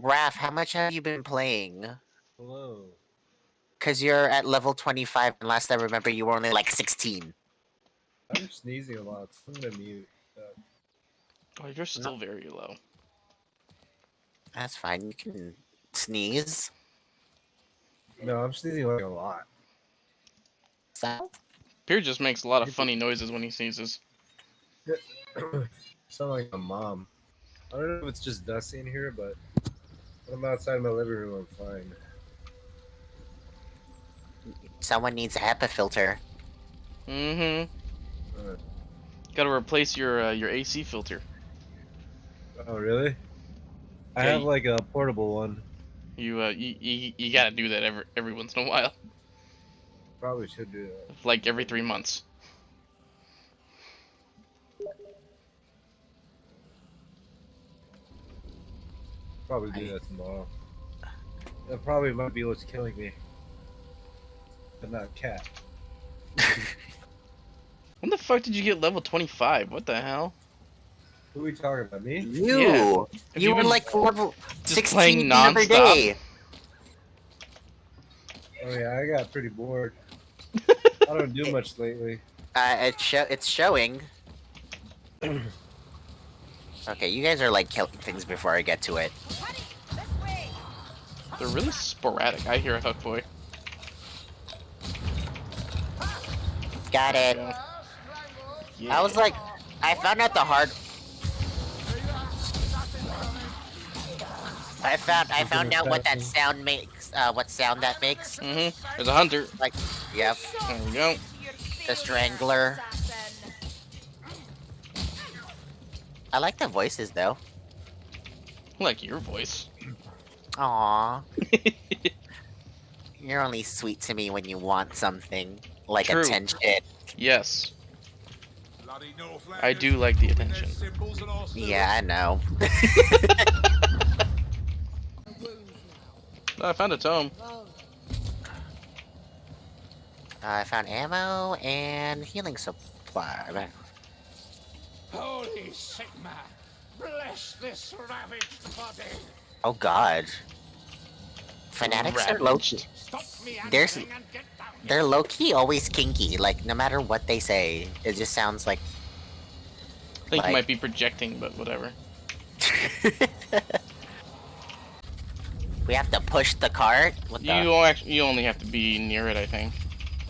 Raph, how much have you been playing? Hello. Because you're at level 25, and last I remember you were only like 16. I'm sneezing a lot, so I'm gonna mute. Oh, you're still very low. That's fine, you can sneeze. No, I'm sneezing like a lot. So? Pierre just makes a lot of funny noises when he sneezes. Sound like my mom. I don't know if it's just dusty in here, but when I'm outside my living room, I'm fine. Someone needs a HEPA filter. Mm-hmm. Gotta replace your AC filter. Oh, really? I Yeah, have like a portable one. You gotta do that every once in a while. Probably should do that. Like every 3 months. Probably do that tomorrow. That probably might be what's killing me. But not cat. When the fuck did you get level 25? What the hell? Who are we talking about? Me? You! Yeah. Have You you were been like level just 16 playing the other non-stop? day. Oh yeah, I got pretty bored. I don't do much lately. It's showing. Okay, you guys are like killing things before I get to it. They're really sporadic. I hear a hook boy. Got it. Yeah. I was like, I found out the hard. I found out what that sound makes. What sound that makes. Mm-hmm. There's a hunter. Like, yep. There we go. The strangler. I like the voices though. I like your voice. Aww. You're only sweet to me when you want something. Like True. attention. Yes. I do like the attention. Yeah, I know. Oh, I found a tome. I found ammo and healing supply. Holy Sigma, bless this ravaged body. Oh god. Fanatics are low-key. Stop meandering and get down. They're low-key always kinky, like no matter what they say, it just sounds like I think you might be projecting, but whatever. We have to push the cart? What the? You only have to be near it, I think.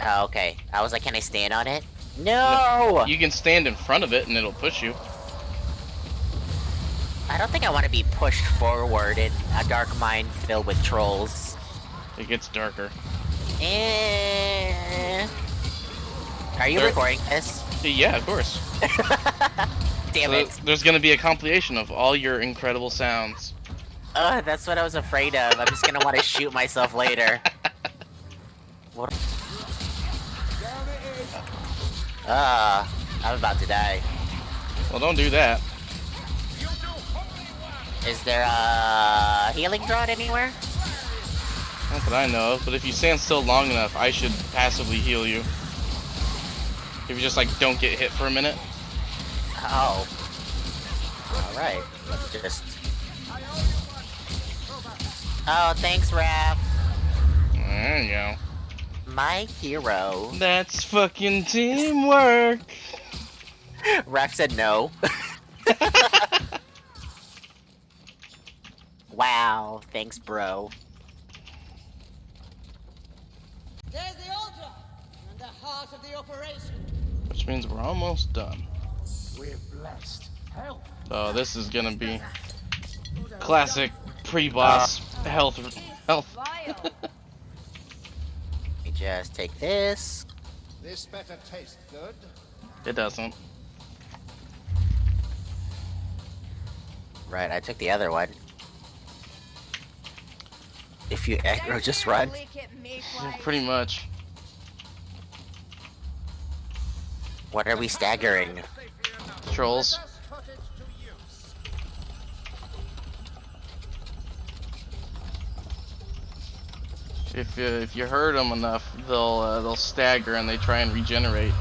Oh, okay. I was like, can I stand on it? No! You can stand in front of it and it'll push you. I don't think I want to be pushed forward in a dark mine filled with trolls. It gets darker. Are you recording this? Yeah, of course. Damn So it. there's gonna be a compilation of all your incredible sounds. That's what I was afraid of. I'm just gonna want to shoot myself later. What? I'm about to die. Well, don't do that. Is there a healing draught anywhere? Not that I know of, but if you stand still long enough, I should passively heal you. If you just, like, don't get hit for a minute. Oh. Alright. Let's just... Oh, thanks, Raph. There you go. My hero. That's fucking teamwork. Raph said no. Wow, thanks, bro. There's the altar and the heart of the operation. Which means we're almost done. We're blessed. Help. Oh, this is gonna be classic pre-boss health. Let me just take this. This better taste good. It doesn't. Right, I took the other one. If you aggro, just run. Yeah, pretty much. What are we staggering? Trolls. Let us put it to use. If you hurt them enough, they'll stagger and they try and regenerate.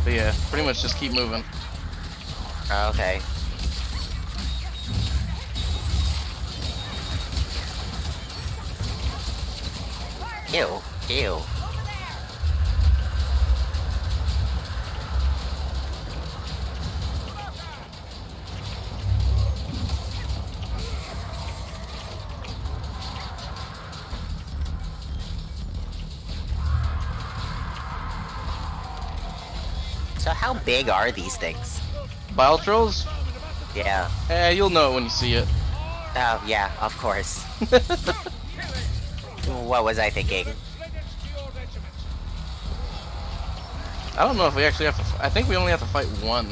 But But yeah, pretty much just keep moving. Okay. Ew. Ew. So how big are these things? Bile trolls? Yeah. You'll know it when you see it. Oh, yeah, of course. What was I thinking? I don't know if we actually have to. I think we only have to fight one.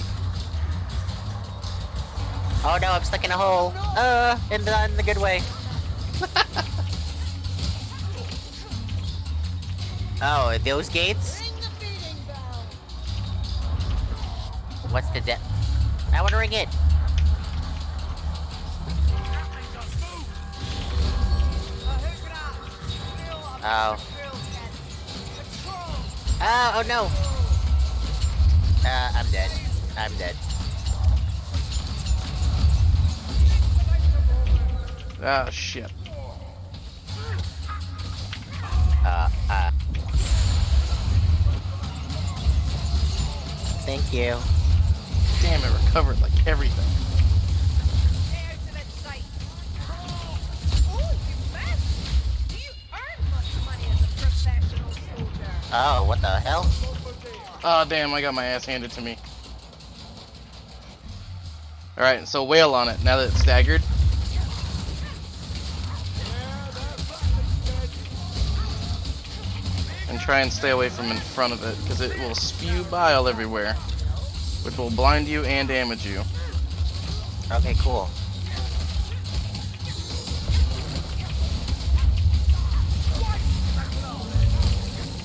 Oh no, I'm stuck in a hole. In the good way. Oh, those gates? Ring the feeding bell. What's the I want to ring it. Oh. Oh no. I'm dead. I'm dead. Ah, shit. Thank you. Damn, it recovered like everything. Oh, what the hell? Oh, damn, I got my ass handed to me. Alright, so wail on it now that it's staggered. And try and stay away from in front of it, because it will spew bile everywhere, which will blind you and damage you. Okay, cool.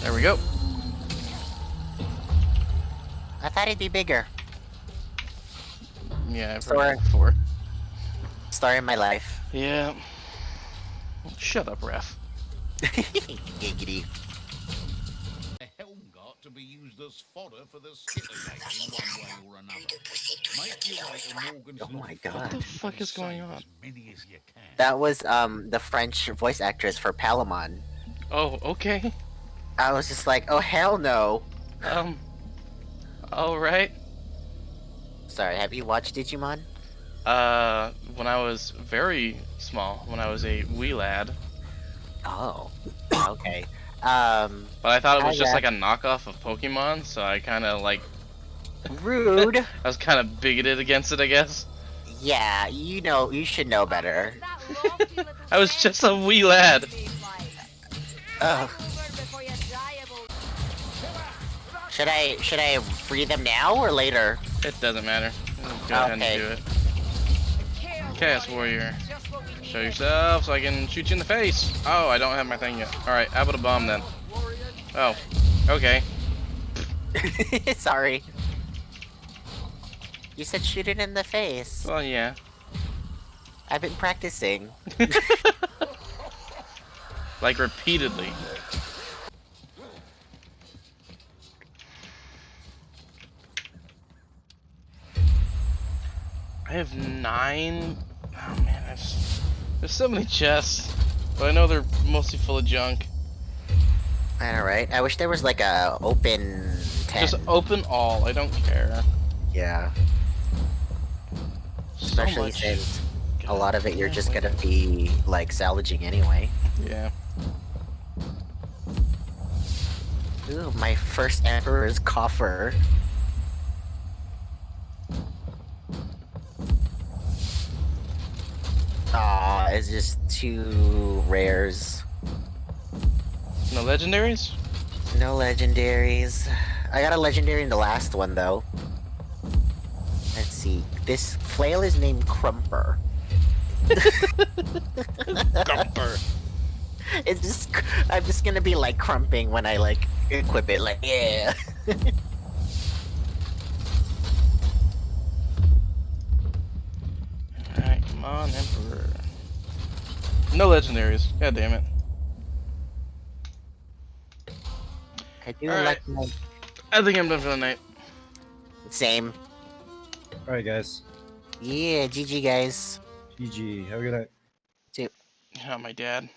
There we go. I thought it'd be bigger. Yeah, I've heard Sorry. that before. Story of my life. Yeah. Shut up, ref. Giggity. The helm got to be used as fodder for the skitter game in one way or another. Make your way to Morgan's Oh my Loft god. What the fuck is going and on? save as many as you can. That was the French voice actress for Palamon. Oh, okay. I was just like, oh hell no. Alright. Sorry, have you watched Digimon? When I was very small, when I was a wee lad. Oh. Okay. But I thought it was just yeah. like a knockoff of Pokemon, so I kind of like, Rude. I was kind of bigoted against it, I guess. Yeah, you know, you should know better. I was just a wee lad. Ugh. Should I free them now or later? It doesn't matter. Go ahead Okay. and do it. Chaos Warrior. Show yourself so I can shoot you in the face. Oh, I don't have my thing yet. Alright, how about a bomb then? Oh, okay. Sorry. You said shoot it in the face. Well, yeah. I've been practicing. Like repeatedly. I have 9. Oh man, there's so many chests, but I know they're mostly full of junk. Alright, I wish there was like a open 10. Just open all. I don't care. Yeah. So Especially much. since a lot of it you're just gonna be like salvaging anyway. Yeah. Ooh, my first Emperor's coffer. Aw, it's just 2 rares. No legendaries? No legendaries. I got a legendary in the last one though. Let's see. This flail is named Crumper. Gumper. It's just I'm just gonna be like crumping when I like equip it, like yeah. Alright, come on, Emperor. No legendaries. God damn it. I do Alright. like my I think I'm done for the night. Same. Alright, guys. Yeah, GG guys. GG. Have a good night. Too. Oh, my dad.